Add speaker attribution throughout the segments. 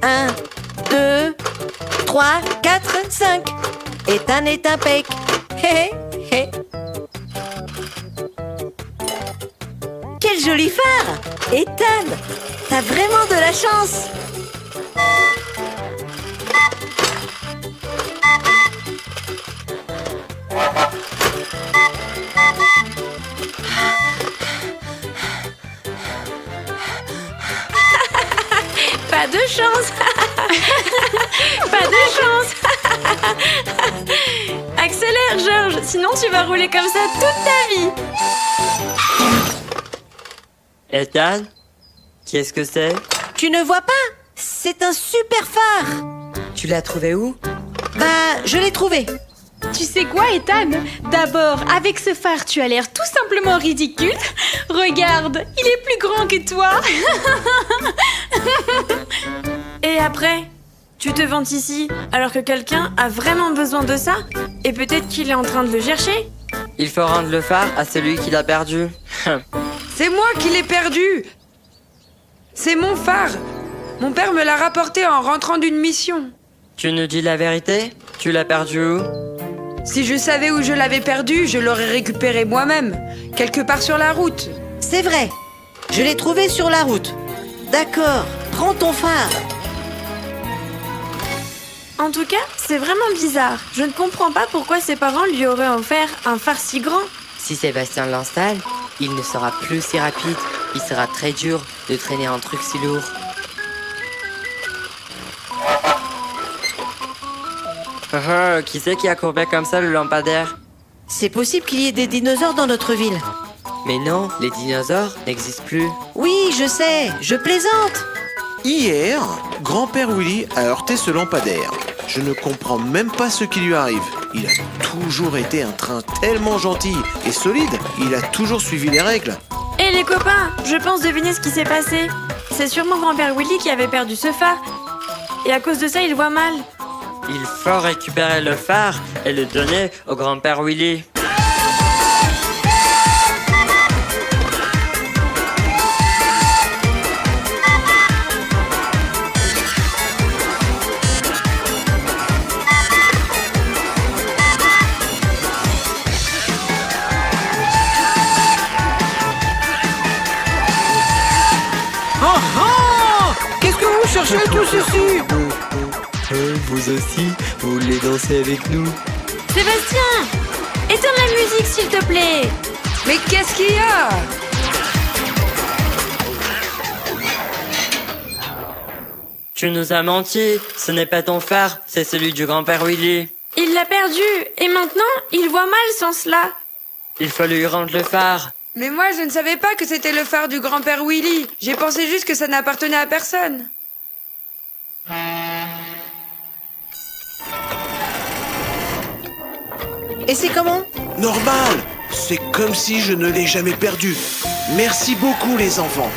Speaker 1: 1, 2, 3, 4, 5. Ethan est un pec. Hé hé. Quel joli phare! Ethan, t'as vraiment de la chance!
Speaker 2: Pas de chance. Pas de chance. Accélère, Georges, sinon tu vas rouler comme ça toute ta vie.
Speaker 3: Ethan, qu'est-ce que c'est?
Speaker 1: Tu ne vois pas? C'est un super phare!
Speaker 3: Tu l'as trouvé où?
Speaker 1: Bah, je l'ai trouvé.
Speaker 2: Tu sais quoi, Ethan? D'abord, avec ce phare, tu as l'air tout simplement ridicule. Regarde, il est plus grand que toi. Et après, tu te vantes ici, alors que quelqu'un a vraiment besoin de ça? Et peut-être qu'il est en train de le chercher?
Speaker 3: Il faut rendre le phare à celui qui l'a perdu.
Speaker 4: C'est moi qui l'ai perdu. C'est mon phare. Mon père me l'a rapporté en rentrant d'une mission.
Speaker 3: Tu nous dis la vérité? Tu l'as perdu où?
Speaker 4: Si je savais où je l'avais perdu, je l'aurais récupéré moi-même, quelque part sur la route.
Speaker 1: C'est vrai. Je l'ai trouvé sur la route. D'accord, prends ton phare.
Speaker 2: En tout cas, c'est vraiment bizarre. Je ne comprends pas pourquoi ses parents lui auraient offert un phare si grand.
Speaker 3: Si Sébastien l'installe, il ne sera plus si rapide. Il sera très dur de traîner un truc si lourd. Qui c'est qui a courbé comme ça le lampadaire?
Speaker 1: C'est possible qu'il y ait des dinosaures dans notre ville.
Speaker 3: Mais non, les dinosaures n'existent plus.
Speaker 1: Oui, je sais, je plaisante.
Speaker 5: Hier, grand-père Willy a heurté ce lampadaire. Je ne comprends même pas ce qui lui arrive. Il a toujours été un train tellement gentil et solide. Il a toujours suivi les règles.
Speaker 2: Et les copains, je pense deviner ce qui s'est passé. C'est sûrement grand-père Willy qui avait perdu ce phare. Et à cause de ça, il voit mal.
Speaker 3: Il faut récupérer le phare et le donner au grand-père Willy.
Speaker 4: Qu'est-ce que vous cherchez tous ici?
Speaker 3: Vous aussi, vous voulez danser avec nous?
Speaker 2: Sébastien, éteins la musique s'il te plaît.
Speaker 4: Mais qu'est-ce qu'il y a?
Speaker 3: Tu nous as menti, ce n'est pas ton phare, c'est celui du grand-père Willy.
Speaker 2: Il l'a perdu et maintenant, il voit mal sans cela.
Speaker 3: Il faut lui rendre le phare.
Speaker 4: Mais moi, je ne savais pas que c'était le phare du grand-père Willy. J'ai pensé juste que ça n'appartenait à personne.
Speaker 1: Et c'est comment?
Speaker 5: Normal, c'est comme si je ne l'ai jamais perdu. Merci beaucoup les enfants.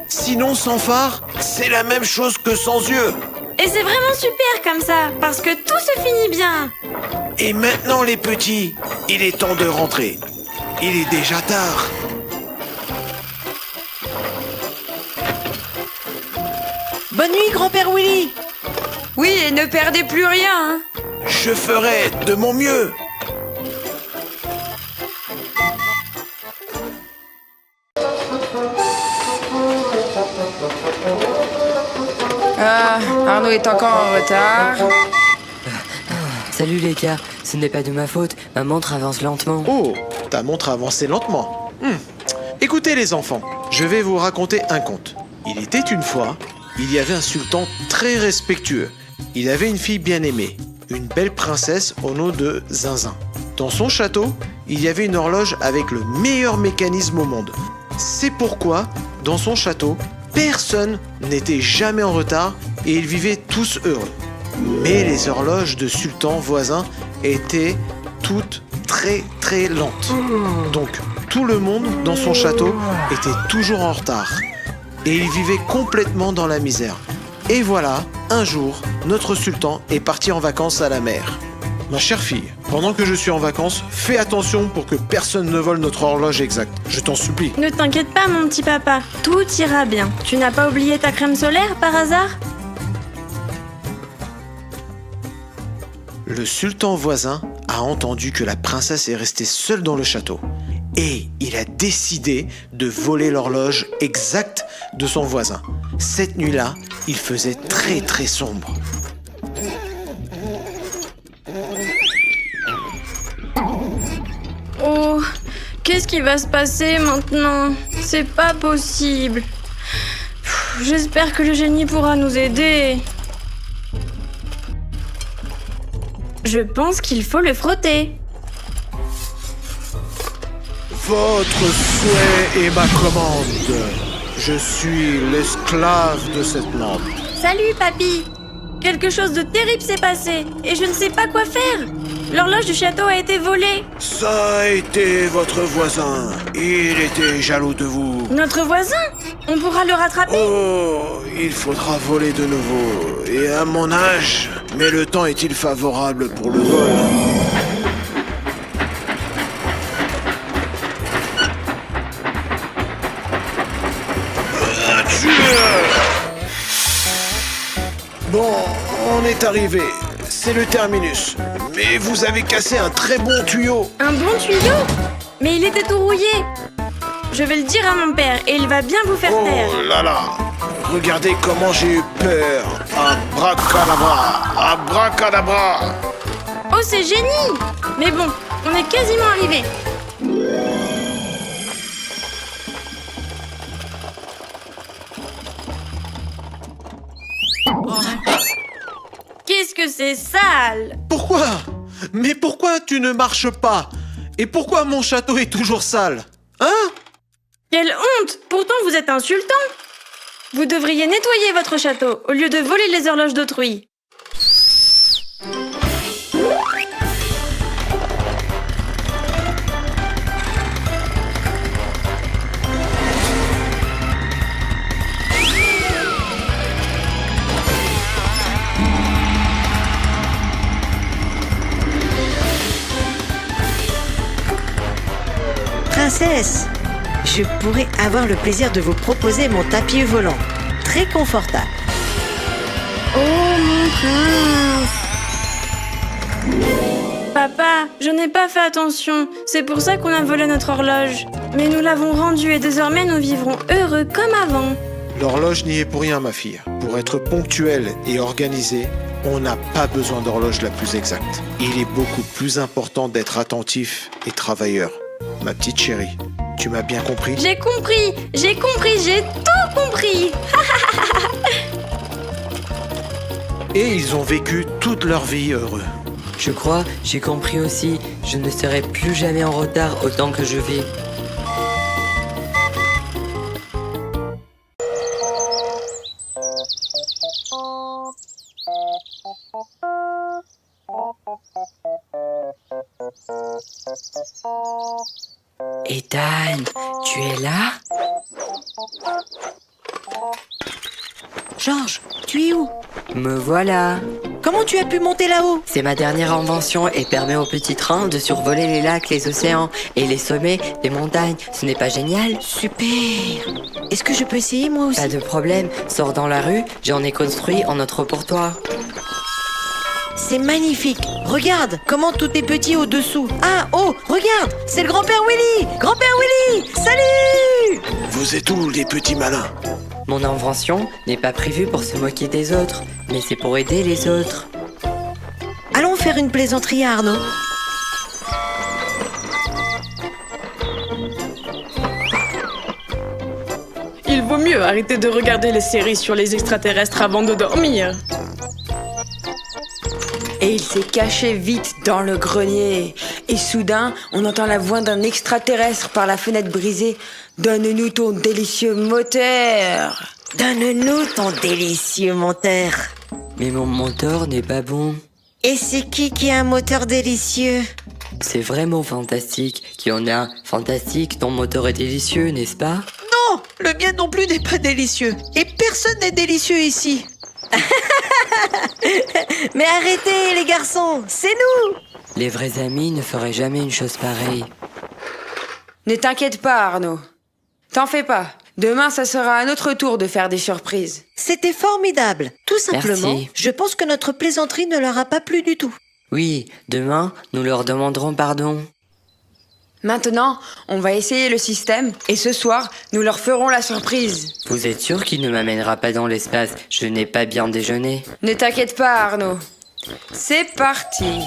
Speaker 5: Sinon, sans phare, c'est la même chose que sans yeux.
Speaker 2: Et c'est vraiment super comme ça, parce que tout se finit bien.
Speaker 5: Et maintenant les petits, il est temps de rentrer. Il est déjà tard.
Speaker 1: Bonne nuit, grand-père Willy.
Speaker 4: Oui, et ne perdez plus rien, hein.
Speaker 5: Je ferai de mon mieux.
Speaker 4: Ah, Arnaud est encore en retard.
Speaker 3: Salut les gars, ce n'est pas de ma faute, ma montre avance lentement.
Speaker 5: Oh, ta montre avançait lentement. Écoutez les enfants, je vais vous raconter un conte. Il était une fois, il y avait un sultan très respectueux. Il avait une fille bien aimée, une belle princesse au nom de Zinzin. Dans son château, il y avait une horloge avec le meilleur mécanisme au monde. C'est pourquoi, dans son château, personne n'était jamais en retard et ils vivaient tous heureux. Mais les horloges de sultans voisins étaient toutes très lentes. Donc tout le monde dans son château était toujours en retard. Et il vivait complètement dans la misère. Et voilà, un jour, notre sultan est parti en vacances à la mer. Ma chère fille, pendant que je suis en vacances, fais attention pour que personne ne vole notre horloge exacte. Je t'en supplie.
Speaker 2: Ne t'inquiète pas, mon petit papa, tout ira bien. Tu n'as pas oublié ta crème solaire par hasard?
Speaker 5: Le sultan voisin a entendu que la princesse est restée seule dans le château. Et il a décidé de voler l'horloge exacte de son voisin. Cette nuit-là, il faisait très très sombre.
Speaker 2: Oh, qu'est-ce qui va se passer maintenant? C'est pas possible. J'espère que le génie pourra nous aider. Je pense qu'il faut le frotter.
Speaker 5: Votre souhait est ma commande. Je suis l'esclave de cette lampe.
Speaker 2: Salut, papy. Quelque chose de terrible s'est passé et je ne sais pas quoi faire. L'horloge du château a été volée.
Speaker 5: Ça a été votre voisin. Il était jaloux de vous.
Speaker 2: Notre voisin? On pourra le rattraper?
Speaker 5: Oh, il faudra voler de nouveau. Et à mon âge, mais le temps est-il favorable pour le vol? Bon, on est arrivé. C'est le terminus. Mais vous avez cassé un très bon tuyau.
Speaker 2: Un bon tuyau? Mais il était tout rouillé. Je vais le dire à mon père et il va bien vous faire taire.
Speaker 5: Oh là là. Regardez comment j'ai eu peur. Abracadabra. Abracadabra.
Speaker 2: Oh, c'est génie! Mais bon, on est quasiment arrivé. Qu'est-ce que c'est sale!
Speaker 5: Pourquoi? Mais pourquoi tu ne marches pas? Et pourquoi mon château est toujours sale? Hein?
Speaker 2: Quelle honte! Pourtant, vous êtes un sultan! Vous devriez nettoyer votre château au lieu de voler les horloges d'autrui.
Speaker 1: Princesse, je pourrais avoir le plaisir de vous proposer mon tapis volant. Très confortable.
Speaker 2: Oh mon prince! Papa, je n'ai pas fait attention. C'est pour ça qu'on a volé notre horloge. Mais nous l'avons rendue et désormais nous vivrons heureux comme avant.
Speaker 5: L'horloge n'y est pour rien, ma fille. Pour être ponctuel et organisé, on n'a pas besoin d'horloge la plus exacte. Il est beaucoup plus important d'être attentif et travailleur. Ma petite chérie, tu m'as bien compris?
Speaker 2: J'ai compris, j'ai tout compris.
Speaker 5: Et ils ont vécu toute leur vie heureux.
Speaker 3: Je crois, j'ai compris aussi. Je ne serai plus jamais en retard autant que je vis. Ethan, tu es là?
Speaker 1: Georges, tu es où?
Speaker 3: Me voilà.
Speaker 1: Comment tu as pu monter là-haut?
Speaker 3: C'est ma dernière invention et permet au petit train de survoler les lacs, les océans et les sommets des montagnes. Ce n'est pas génial?
Speaker 1: Super! Est-ce que je peux essayer moi aussi?
Speaker 3: Pas de problème, sors dans la rue, j'en ai construit en autre pour toi.
Speaker 1: C'est magnifique! Regarde comment tout est petit au-dessous. Ah, oh, regarde! C'est le grand-père Willy! Grand-père Willy! Salut!
Speaker 5: Vous êtes où, les petits malins?
Speaker 3: Mon invention n'est pas prévue pour se moquer des autres, mais c'est pour aider les autres.
Speaker 1: Allons faire une plaisanterie à Arnaud.
Speaker 6: Il vaut mieux arrêter de regarder les séries sur les extraterrestres avant de dormir.
Speaker 4: Et il s'est caché vite dans le grenier. Et soudain, on entend la voix d'un extraterrestre par la fenêtre brisée. « Donne-nous ton délicieux moteur !»
Speaker 1: Donne-nous ton délicieux moteur.
Speaker 3: Mais mon moteur n'est pas bon.
Speaker 1: Et c'est qui a un moteur délicieux?
Speaker 3: C'est vraiment fantastique qu'il y en a. Fantastique, ton moteur est délicieux, n'est-ce pas?
Speaker 1: Non, le mien non plus n'est pas délicieux. Et personne n'est délicieux ici. Mais arrêtez les garçons, c'est nous.
Speaker 3: Les vrais amis ne feraient jamais une chose pareille.
Speaker 4: Ne t'inquiète pas, Arnaud. T'en fais pas. Demain, ça sera à notre tour de faire des surprises.
Speaker 1: C'était formidable. Tout simplement,
Speaker 3: Merci.
Speaker 1: je pense que notre plaisanterie ne leur a pas plu du tout.
Speaker 3: Oui, demain, nous leur demanderons pardon.
Speaker 4: Maintenant, on va essayer le système et ce soir, nous leur ferons la surprise.
Speaker 3: Vous êtes sûr qu'il ne m'amènera pas dans l'espace? Je n'ai pas bien déjeuné.
Speaker 4: Ne t'inquiète pas, Arnaud. C'est parti.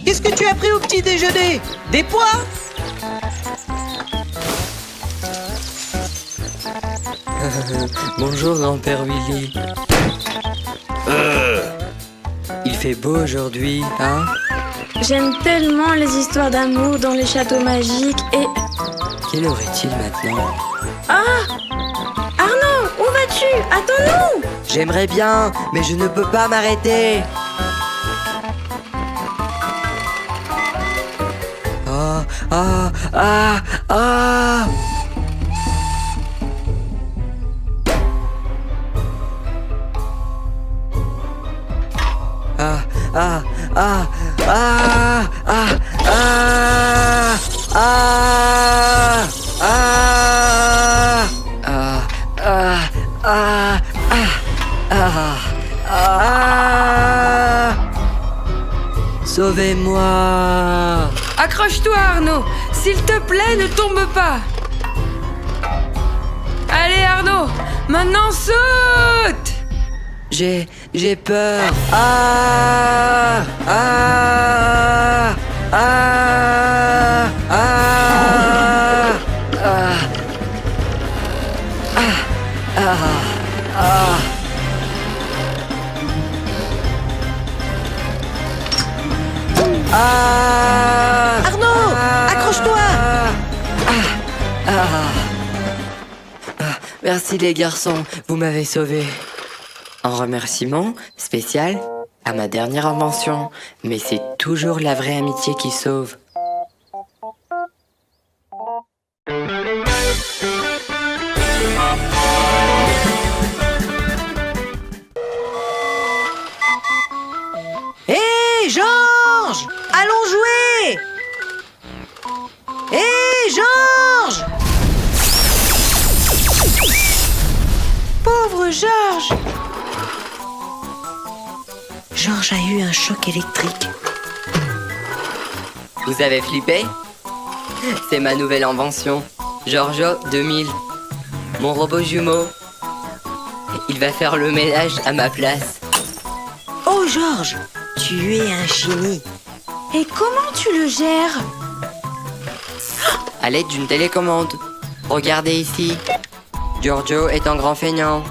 Speaker 1: Qu'est-ce que tu as pris au petit déjeuner? Des pois?
Speaker 3: Bonjour, grand-père Willy. Il fait beau aujourd'hui, hein?
Speaker 2: J'aime tellement les histoires d'amour dans les châteaux magiques et...
Speaker 3: Quelle heure est-il maintenant?
Speaker 2: Arnaud, où vas-tu? Attends-nous!
Speaker 3: J'aimerais bien, mais je ne peux pas m'arrêter. Ah, ah, ah, ah. Ah, ah, ah, ah, ah, ah, ah, ah, ah, ah. Sauvez-moi!
Speaker 4: Accroche-toi, Arnaud. S'il te plaît, ne tombe pas. Allez, Arnaud. Maintenant, saute!
Speaker 3: J'ai peur. Ah, ah, ah, ah, ah, ah, ah. Ah,
Speaker 1: Arnaud, accroche-toi.
Speaker 3: Merci les garçons, vous m'avez sauvé. Un remerciement spécial à ma dernière invention, mais c'est toujours la vraie amitié qui sauve.
Speaker 1: Hé, Georges! Allons jouer! Hé, Georges! Pauvre Georges! Georges a eu un choc électrique.
Speaker 3: Vous avez flippé? C'est ma nouvelle invention, Giorgio 2000. Mon robot jumeau. Il va faire le ménage à ma place.
Speaker 1: Oh, Georges, tu es un génie.
Speaker 2: Et comment tu le gères?
Speaker 3: À l'aide d'une télécommande. Regardez ici. Giorgio est un grand feignant.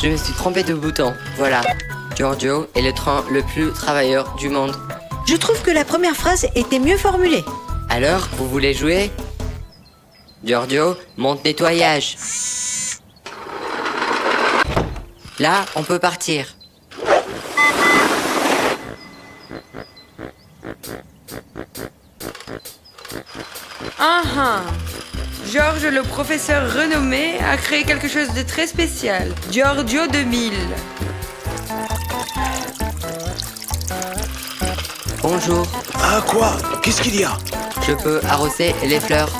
Speaker 3: Je me suis trompé de bouton. Voilà. Giorgio est le train le plus travailleur du monde.
Speaker 1: Je trouve que la première phrase était mieux formulée.
Speaker 3: Alors, vous voulez jouer? Giorgio, monte nettoyage. Là, on peut partir.
Speaker 4: Georges, le professeur renommé, a créé quelque chose de très spécial. Giorgio 2000.
Speaker 3: Bonjour,
Speaker 5: Ah quoi? Qu'est-ce qu'il y a?
Speaker 3: je peux arroser les fleurs.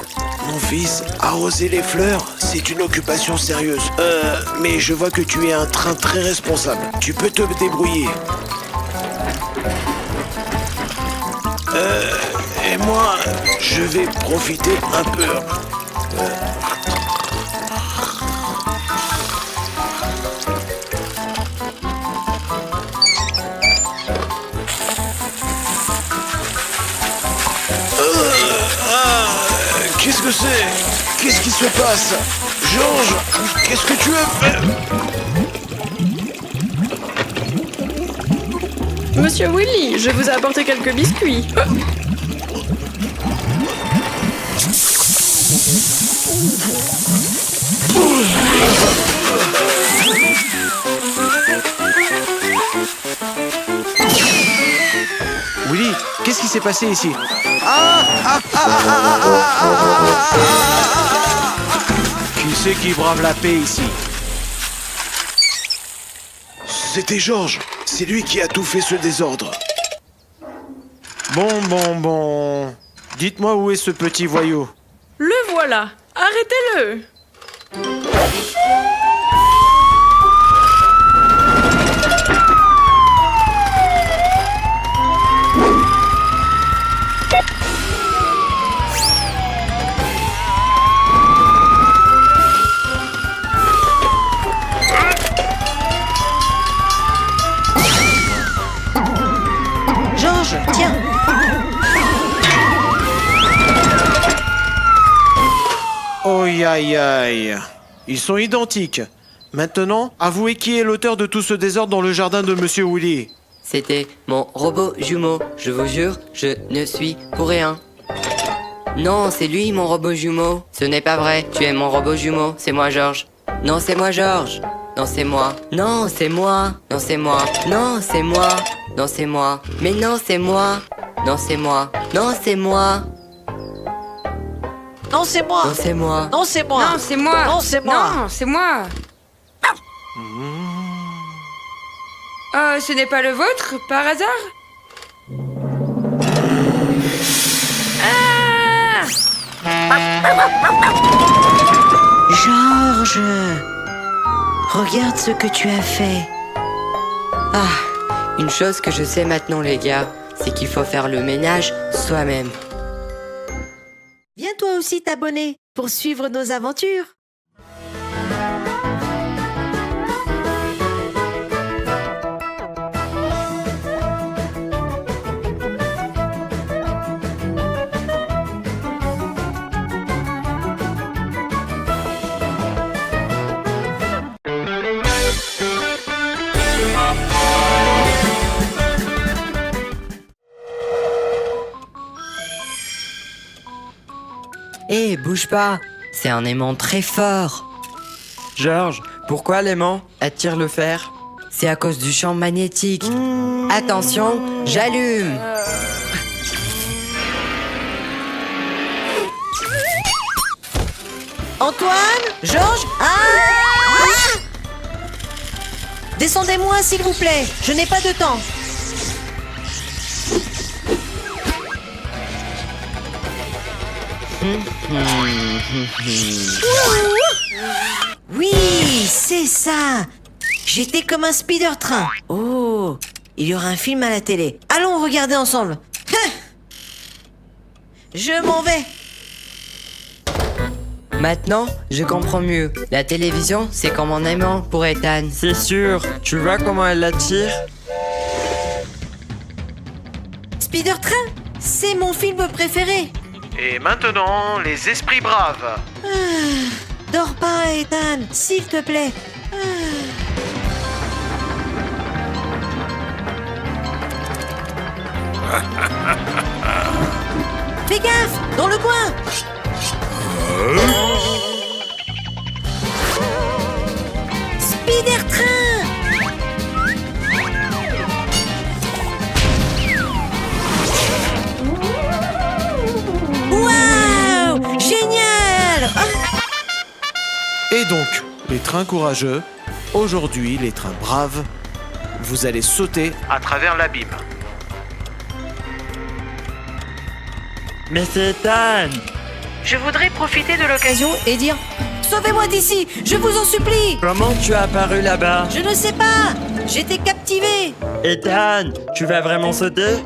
Speaker 5: Mon fils, arroser les fleurs, c'est une occupation sérieuse. Mais je vois que tu es un train très responsable. Tu peux te débrouiller. Et moi, je vais profiter un peu. Qu'est-ce que c'est? Qu'est-ce qui se passe? Georges, qu'est-ce que tu as fait?
Speaker 6: Monsieur Willy, je vous ai apporté quelques biscuits.
Speaker 5: Willy, qu'est-ce qui s'est passé ici? Qui c'est qui brave la paix ici? C'était Georges. C'est lui qui a tout fait ce désordre. Bon. Dites-moi où est ce petit voyou?
Speaker 6: Le voilà. Arrêtez-le.
Speaker 5: aïe aïe. Ils sont identiques. Maintenant, avouez qui est l'auteur de tout ce désordre dans le jardin de Monsieur Willy.
Speaker 3: C'était mon robot jumeau. Je vous jure, je ne suis pour rien. Non, c'est lui mon robot jumeau. Ce n'est pas vrai, tu es mon robot jumeau. C'est moi, Georges. Non, c'est moi, Georges. Non, c'est moi. Non, c'est moi. Non, c'est moi. Non, c'est moi. Non, c'est moi. Mais non, c'est moi. Non, c'est moi. Non, c'est moi.
Speaker 1: Non, c'est moi.
Speaker 3: Non, c'est moi.
Speaker 1: Non, c'est moi.
Speaker 4: Non, c'est moi.
Speaker 1: Non, c'est moi.
Speaker 4: Non, c'est moi. Ce n'est pas le vôtre, par hasard?
Speaker 1: Georges, regarde ce que tu as fait.
Speaker 3: Une chose que je sais maintenant, les gars, c'est qu'il faut faire le ménage soi-même.
Speaker 1: Viens toi aussi t'abonner pour suivre nos aventures.
Speaker 3: Hé, bouge pas. C'est un aimant très fort.
Speaker 7: Georges, pourquoi l'aimant attire le fer?
Speaker 3: C'est à cause du champ magnétique. Attention, j'allume.
Speaker 1: Antoine, Georges, descendez-moi s'il vous plaît, je n'ai pas de temps. Oui, c'est ça. J'étais comme un speeder-train. Oh, il y aura un film à la télé. Allons regarder ensemble. Je m'en vais.
Speaker 3: Maintenant, je comprends mieux. La télévision, c'est comme un aimant pour Ethan.
Speaker 7: C'est sûr, tu vois comment elle l'attire?
Speaker 1: Speeder-train, c'est mon film préféré.
Speaker 5: Et maintenant, les esprits braves.
Speaker 1: Dors pas, Ethan, s'il te plaît. Fais gaffe, dans le coin. Spider-train. Waouh, génial.
Speaker 5: Et donc, les trains courageux, aujourd'hui les trains braves, vous allez sauter à travers l'abîme.
Speaker 7: Mais c'est Ethan!
Speaker 1: Je voudrais profiter de l'occasion et dire « Sauvez-moi d'ici, je vous en supplie !»
Speaker 7: Comment tu es apparu là-bas?
Speaker 1: Je ne sais pas, j'étais captivé.
Speaker 7: Ethan, tu vas vraiment sauter?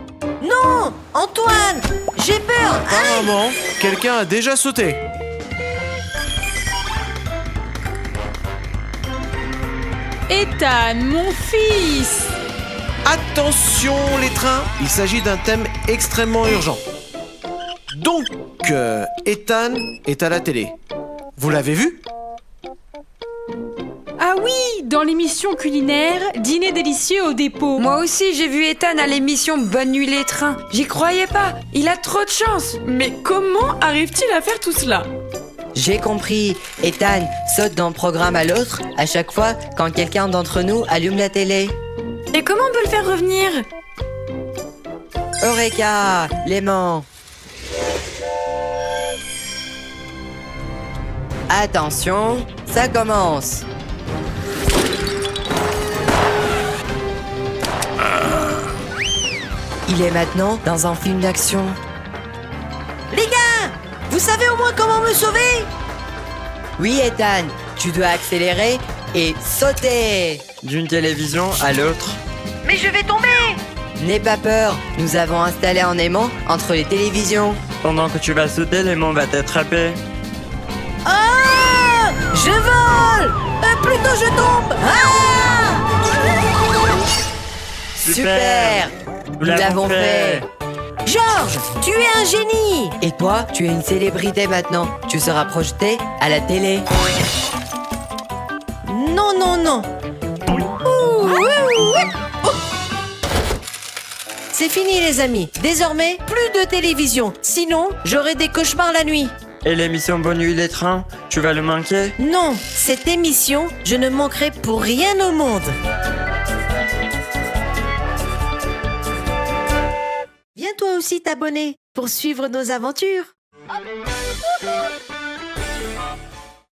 Speaker 1: Non, Antoine, j'ai peur.
Speaker 5: Apparemment, quelqu'un a déjà sauté.
Speaker 6: Ethan, mon fils!
Speaker 5: Attention les trains, il s'agit d'un thème extrêmement urgent. Donc, Ethan est à la télé. Vous l'avez vu?
Speaker 6: Ah oui, dans l'émission culinaire Dîner délicieux au dépôt.
Speaker 4: Moi aussi, j'ai vu Ethan à l'émission Bonne nuit les trains. J'y croyais pas. Il a trop de chance.
Speaker 6: Mais comment arrive-t-il à faire tout cela?
Speaker 3: J'ai compris. Ethan saute d'un programme à l'autre à chaque fois quand quelqu'un d'entre nous allume la télé.
Speaker 2: Et comment on peut le faire revenir?
Speaker 3: Eureka, l'aimant. Attention, ça commence. Il est maintenant dans un film d'action.
Speaker 1: Les gars, vous savez au moins comment me sauver?
Speaker 3: Oui, Ethan, tu dois accélérer et sauter.
Speaker 7: D'une télévision à l'autre.
Speaker 1: Mais je vais tomber.
Speaker 3: N'aie pas peur, nous avons installé un aimant entre les télévisions.
Speaker 7: Pendant que tu vas sauter, l'aimant va t'attraper.
Speaker 1: Ah, je vole. Plutôt je tombe.
Speaker 3: Super,
Speaker 7: Nous l'avons fait.
Speaker 1: Georges, tu es un génie!
Speaker 3: Et toi, tu es une célébrité maintenant. Tu seras projeté à la télé.
Speaker 1: Non, non, non. C'est fini les amis. Désormais, plus de télévision. Sinon, j'aurai des cauchemars la nuit.
Speaker 7: Et l'émission Bonne Nuit les trains, tu vas le manquer?
Speaker 1: Non, cette émission, je ne manquerai pour rien au monde. Viens toi aussi t'abonner pour suivre nos aventures.